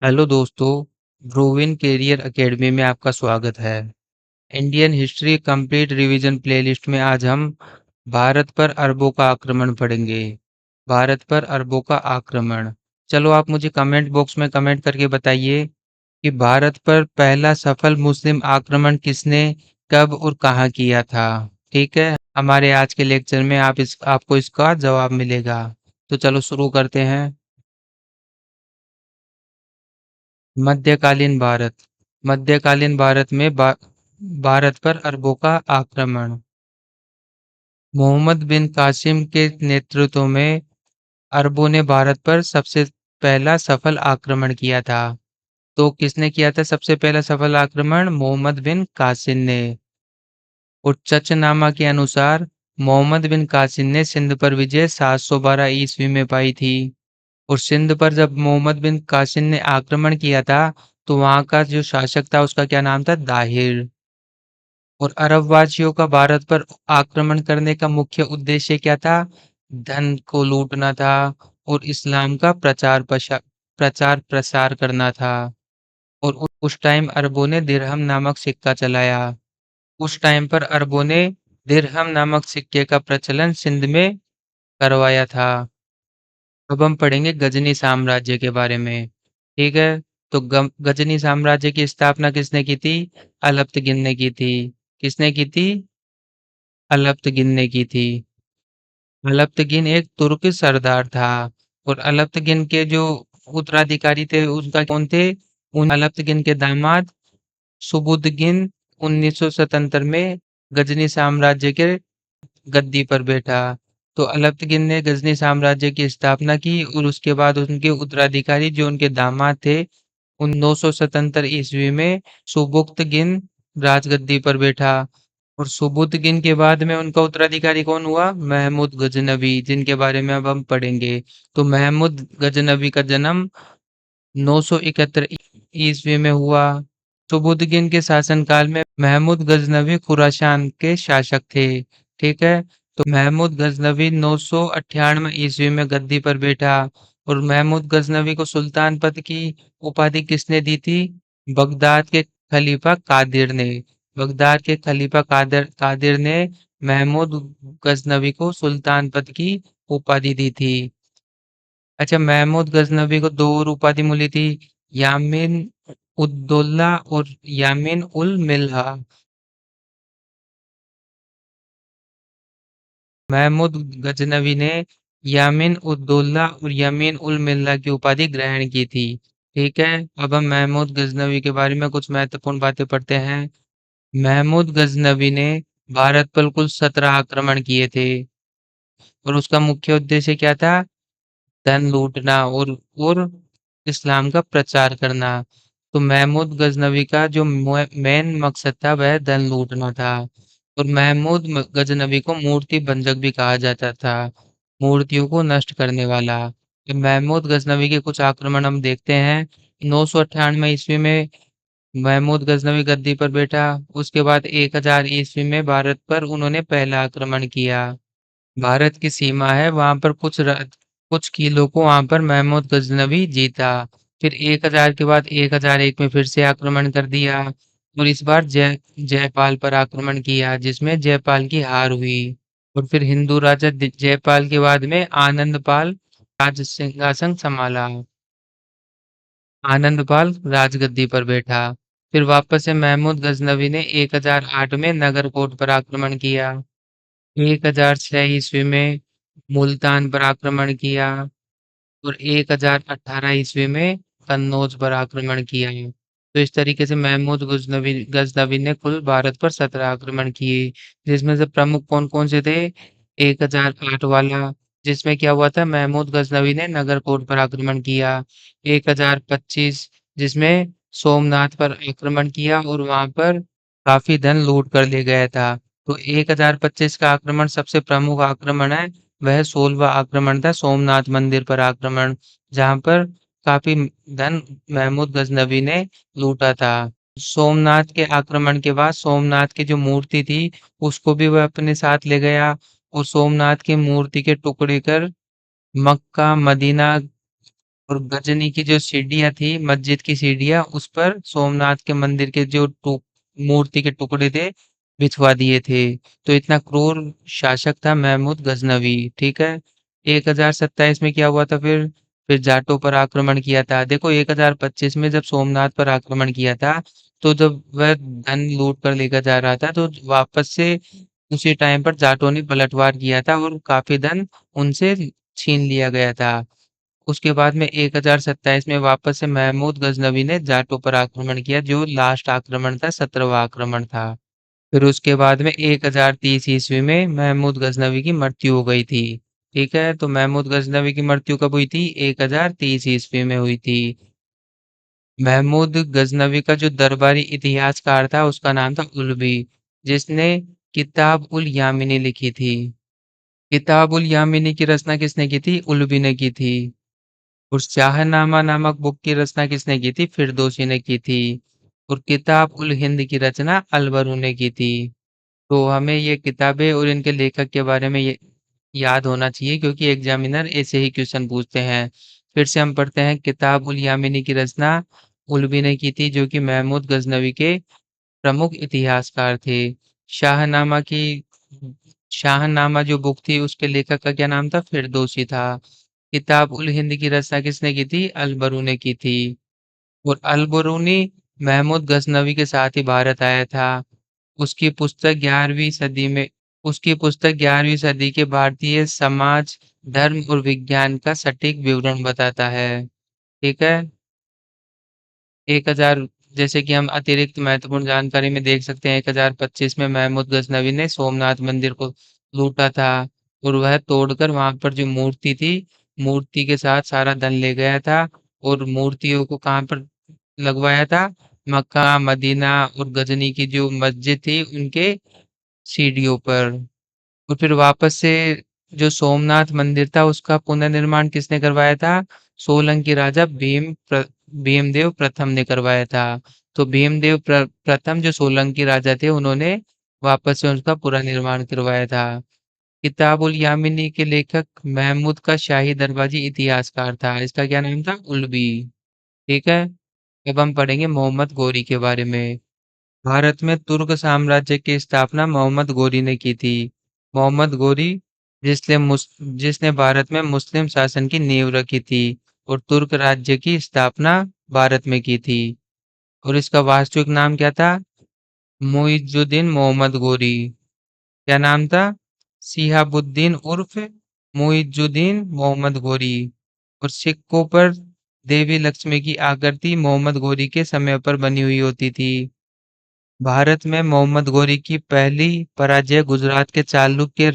Hello दोस्तों, ब्रोविन career academy में आपका स्वागत है। Indian history complete revision playlist में आज हम भारत पर अरबों का आक्रमण पढ़ेंगे। भारत पर अरबों का आक्रमण। चलो आप मुझे कमेंट बॉक्स में कमेंट करके बताइए कि भारत पर पहला सफल मुस्लिम आक्रमण किसने, कब और कहाँ किया था। ठीक है, हमारे आज के लेक्चर में आपको इसका जवाब मिलेगा। तो चलो शुरू करते हैं। मध्यकालीन भारत। मध्यकालीन भारत में भारत पर अरबों का आक्रमण। मोहम्मद बिन कासिम के नेतृत्व में अरबों ने भारत पर सबसे पहला सफल आक्रमण किया था। तो किसने किया था सबसे पहला सफल आक्रमण? मोहम्मद बिन कासिम ने। उच्चचनामा के अनुसार मोहम्मद बिन कासिम ने सिंध पर विजय 712 ईस्वी में पाई थी। और सिंध पर जब मोहम्मद बिन कासिम ने आक्रमण किया था तो वहां का जो शासक था उसका क्या नाम था? दाहिर। और अरबवासियों का भारत पर आक्रमण करने का मुख्य उद्देश्य क्या था? धन को लूटना था और इस्लाम का प्रचार प्रसार करना था। और उस टाइम अरबों ने दिरहम नामक सिक्का चलाया। उस टाइम पर अरबों ने दिरहम नामक सिक्के का प्रचलन सिंध में करवाया था। अब हम पढ़ेंगे गजनी साम्राज्य के बारे में। ठीक है, तो गजनी साम्राज्य की स्थापना किसने की थी? अलप्तगिन ने की थी। किसने की थी? अलप्तगिन ने की थी। अलप्तगिन एक तुर्क सरदार था। और अलप्तगिन के जो उत्तराधिकारी थे उनका कौन थे? उन अलप्तगिन के दामाद सुबुदगिन 1977 में गजनी साम्राज्य के गद्दी पर बैठा। तो अलप्तगिन ने गजनी साम्राज्य की स्थापना की और उसके बाद उनके उत्तराधिकारी जो उनके दामाद थे उन 977 ईस्वी में सुबुक्तगिन राजगद्दी पर बैठा। और सुबुक्तगिन के बाद में उनका उत्तराधिकारी कौन हुआ? महमूद गजनवी, जिनके बारे में अब हम पढ़ेंगे। तो महमूद गजनवी का जन्म 971 ईस्वी में हुआ। सुबुक्तगिन के शासनकाल में महमूद गजनवी खुरासान के शासक थे। ठीक है, तो महमूद गजनवी 998 ईस्वी में गद्दी पर बैठा। और महमूद गजनवी को सुल्तान पद की उपाधि किसने दी थी? बगदाद के खलीफा कादिर ने। बगदाद के खलीफा कादिर ने महमूद गजनवी को सुल्तान पद की उपाधि दी थी। अच्छा, महमूद गजनवी को दो और उपाधि मिली थी, यामीन उद्दौला और यामीन उल मिल्हा। महमूद गजनवी ने यामीन उद्दौला और यामीन उल मिल्ला की उपाधि ग्रहण की थी। ठीक है, अब हम महमूद गजनवी के बारे में कुछ महत्वपूर्ण बातें पढ़ते हैं। महमूद गजनवी ने भारत पर कुल 17 आक्रमण किए थे। और उसका मुख्य उद्देश्य क्या था? धन लूटना और इस्लाम का प्रचार करना। तो महमूद गजनवी का जो मेन मकसद था वह धन लूटना था। और महमूद गजनवी को मूर्ति भंजक भी कहा जाता था, मूर्तियों को नष्ट करने वाला। तो महमूद गजनवी के कुछ आक्रमण हम देखते हैं। 998 ईस्वी में महमूद गजनवी गद्दी पर बैठा। उसके बाद 1000 ईस्वी में भारत पर उन्होंने पहला आक्रमण किया। भारत की सीमा है वहां पर कुछ किलों को वहां पर महमूद गजनवी जीता। फिर 1000 के बाद 1001 में फिर से आक्रमण कर दिया। और इस बार जयपाल पर आक्रमण किया जिसमें जयपाल की हार हुई। और फिर हिंदू राजा जयपाल के बाद में आनंदपाल राज सिंहासन संभाला। आनंदपाल राजगद्दी पर बैठा। फिर वापस से महमूद गजनवी ने 1008 में नगरकोट पर आक्रमण किया। 1006 ईस्वी में मुल्तान पर आक्रमण किया। और 1018 ईस्वी में कन्नौज पर आक्रमण किया। तो इस तरीके से महमूद गजनवी ने कुल भारत पर 17 आक्रमण किए, जिसमें से प्रमुख कौन कौन से थे? 1008 वाला, जिसमें क्या हुआ था? महमूद गजनवी ने नगरकोट पर आक्रमण किया। 1025 जिसमें सोमनाथ पर आक्रमण किया और वहां पर काफी धन लूट कर ले गया था। तो 1025 का आक्रमण सबसे प्रमुख आक्रमण है। वह 16वां आक्रमण था, सोमनाथ मंदिर पर आक्रमण, जहां पर काफी धन महमूद गजनवी ने लूटा था। सोमनाथ के आक्रमण के बाद सोमनाथ की जो मूर्ति थी उसको भी वह अपने साथ ले गया। और सोमनाथ की मूर्ति के टुकड़े कर मक्का, मदीना और गजनी की जो सीढ़ियाँ थी, मस्जिद की सीढ़ियाँ, उस पर सोमनाथ के मंदिर के जो मूर्ति के टुकड़े थे, बिछवा दिए थे। तो इतना क्रूर शासक था महमूद गजनवी, ठीक है। 1027 में क्या हुआ था फिर जाटों पर आक्रमण किया था। देखो 1025 में जब सोमनाथ पर आक्रमण किया था, तो जब वह धन लूट कर लेकर जा रहा था, तो वापस से उसी टाइम पर जाटों ने पलटवार किया था और काफी धन उनसे छीन लिया गया था। उसके बाद में 1027 में वापस से महमूद गजनवी ने जाटों पर आक्रमण किया, जो लास्ट आक्रमण था, 17वां आक्रमण था। फिर उसके बाद में 1030 ईस्वी में महमूद गजनवी की मृत्यु हो गई थी। ठीक है, तो महमूद गजनवी की मृत्यु कब हुई थी? 1030 ईस्वी में हुई थी। महमूद गजनवी का जो दरबारी इतिहासकार था, उसका नाम था उलवी, जिसने किताब उल यामिनी लिखी थी। किताब उल यामिनी की रचना किसने की थी? उलवी ने की थी। और शाहनामा नामक बुक की रचना किसने की थी? फिरदौसी ने की थी। और किताब उल हिंद की रचना अलबरू ने की थी। तो हमें ये किताबें और इनके लेखक के बारे में ये याद होना चाहिए, क्योंकि एग्जामिनर ऐसे ही क्वेश्चन पूछते हैं। फिर से हम पढ़ते हैं, किताब उल यामिनी की रचना उलवी ने की थी, जो कि महमूद गजनवी के प्रमुख इतिहासकार थे। शाहनामा की शाहनामा जो बुक थी, उसके लेखक का क्या नाम था? फिरदौसी था। किताब उल हिंद की रचना किसने की थी? अलबरू ने की थी। और अलबरूनी महमूद गजनवी के साथ ही भारत आया था। उसकी पुस्तक 11वीं सदी में उसकी पुस्तक 11वीं सदी के भारतीय समाज, धर्म और विज्ञान का सटीक विवरण बताता है। ठीक है। 1000, जैसे कि हम अतिरिक्त महत्वपूर्ण जानकारी में देख सकते हैं, 1025 में महमूद गजनवी ने सोमनाथ मंदिर को लूटा था और वह तोड़कर वहां पर जो मूर्ति थी, मूर्ति के साथ सारा धन ले गया था। और मूर्तियों को कहाँ पर लगवाया था? मक्का, मदीना और गजनी की जो मस्जिद थी, उनके सीढ़ियों पर। और फिर वापस से जो सोमनाथ मंदिर था, उसका पुनर्निर्माण किसने करवाया था? सोलंकी राजा भीमदेव प्रथम ने करवाया था। तो भीमदेव प्रथम जो सोलंकी राजा थे, उन्होंने वापस से उसका पूरा निर्माण करवाया था। किताब उल यामिनी के लेखक महमूद का शाही दरबारी इतिहासकार था। इसका क्या नाम था? उलवी। ठीक है। अब हम पढ़ेंगे मोहम्मद गोरी के बारे में। भारत में तुर्क साम्राज्य की स्थापना मोहम्मद गोरी ने की थी। मोहम्मद गोरी जिसने भारत में मुस्लिम शासन की नींव रखी थी और तुर्क राज्य की स्थापना भारत में की थी। और इसका वास्तविक नाम क्या था? मुइजुद्दीन मोहम्मद गोरी। क्या नाम था? सिहाबुद्दीन उर्फ मुइजुद्दीन मोहम्मद गोरी। और सिक्कों पर देवी लक्ष्मी की आकृति मोहम्मद गोरी के समय पर बनी हुई होती थी। भारत में मोहम्मद गोरी की पहली पराजय गुजरात के चालुक्य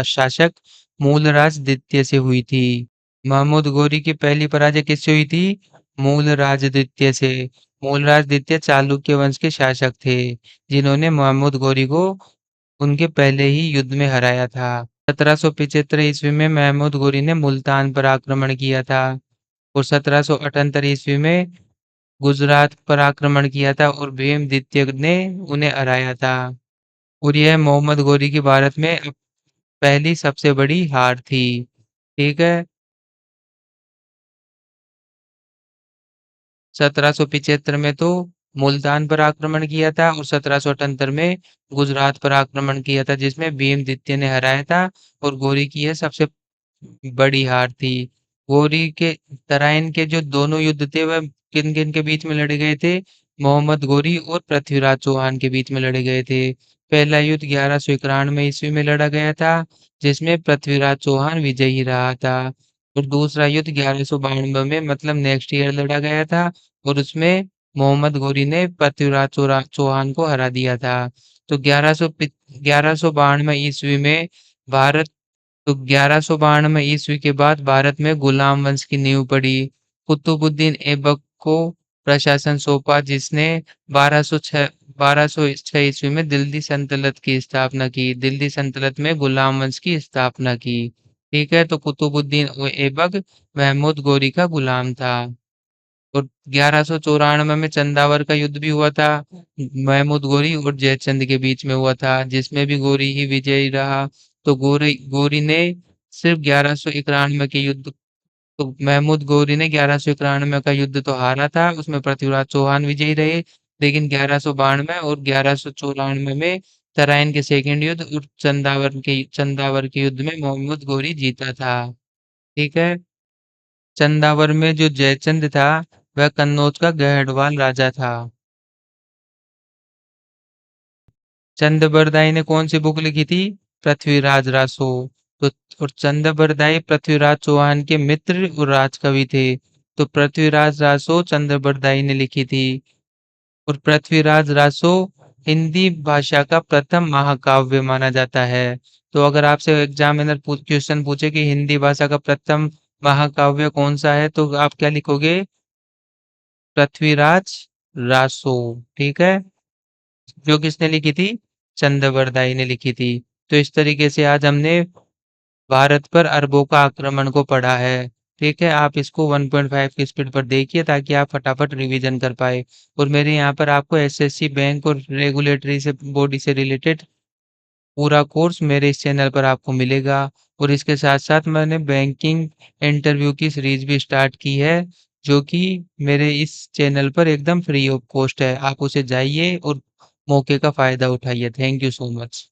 शासक मूलराज द्वितीय से हुई थी। महमूद गोरी की पहली पराजय किससे हुई थी? मूलराज द्वितीय से। मूलराज द्वितीय चालुक्य वंश के शासक थे, जिन्होंने महमूद गोरी को उनके पहले ही युद्ध में हराया था। 1775 ईस्वी में महमूद गोरी ने मुल्तान पर आक्रमण किया था। और 1778 ईस्वी में गुजरात पर आक्रमण किया था और भीमदित्य ने उन्हें हराया था। और यह मोहम्मद गोरी की भारत में पहली सबसे बड़ी हार थी। ठीक है। 1775 में तो मुल्तान पर आक्रमण किया था और 1778 में गुजरात पर आक्रमण किया था, जिसमें भीमदित्य ने हराया था। और गोरी की यह सबसे बड़ी हार थी। गोरी के तराइन के जो दोनों युद्ध थे, वह किन किन के बीच में लड़े गए थे? मोहम्मद गोरी और पृथ्वीराज चौहान के बीच में लड़े गए थे। पहला युद्ध 1191 ईस्वी में लड़ा गया था, जिसमें पृथ्वीराज चौहान विजयी रहा था। और दूसरा युद्ध 1192 में, मतलब नेक्स्ट ईयर, लड़ा गया था और उसमें मोहम्मद गोरी ने पृथ्वीराज चौहान को हरा दिया था। तो 1192 ईस्वी में भारत तो 1192 ईस्वी के बाद भारत में गुलाम वंश की नींव पड़ी। कुतुबुद्दीन ऐबक को प्रशासन सौंपा, जिसने 1206 ईस्वी में दिल्ली सल्तनत की स्थापना की। दिल्ली सल्तनत में गुलाम वंश की स्थापना की। ठीक है, तो कुतुबुद्दीन ऐबक महमूद गोरी का गुलाम था। और 1194 में चंदावर का युद्ध भी हुआ था, महमूद गोरी और जयचंद के बीच में हुआ था, जिसमें भी गोरी ही विजयी रहा। तो गोरी गोरी ने सिर्फ 1191 के युद्ध तो महमूद गौरी ने 1191 का युद्ध तो हारा था, उसमें पृथ्वीराज चौहान विजयी रहे, लेकिन 1192 और 1194 में तराइन के सेकंड युद्ध और चंदावर के युद्ध में महमूद गौरी जीता था। ठीक है। चंदावर में जो जयचंद था, वह कन्नौज का गढ़वाल राजा था। चंद बरदाई ने कौन सी बुक लिखी थी? पृथ्वीराज रासो। तो और चंद बरदाई पृथ्वीराज चौहान के मित्र और राजकवि थे। तो पृथ्वीराज रासो चंद बरदाई ने लिखी थी। और पृथ्वीराज रासो हिंदी भाषा का प्रथम महाकाव्य माना जाता है। तो अगर आपसे एग्जामिनर क्वेश्चन पूछे कि हिंदी भाषा का प्रथम महाकाव्य कौन सा है, तो आप क्या लिखोगे? पृथ्वीराज रासो। ठीक है। जो किसने लिखी थी? चंद्रबरदाई ने लिखी थी। तो इस तरीके से आज हमने भारत पर अरबों का आक्रमण को पढ़ा है। ठीक है, आप इसको 1.5 की स्पीड पर देखिए ताकि आप फटाफट रिवीजन कर पाए। और मेरे यहाँ पर आपको एसएससी बैंक और रेगुलेटरी से बॉडी से रिलेटेड पूरा कोर्स मेरे इस चैनल पर आपको मिलेगा। और इसके साथ साथ मैंने बैंकिंग इंटरव्यू की सीरीज भी स्टार्ट की है, जो कि मेरे इस चैनल पर एकदम फ्री ऑफ कॉस्ट है। आप उसे जाइए और मौके का फायदा उठाइए। Thank you so much.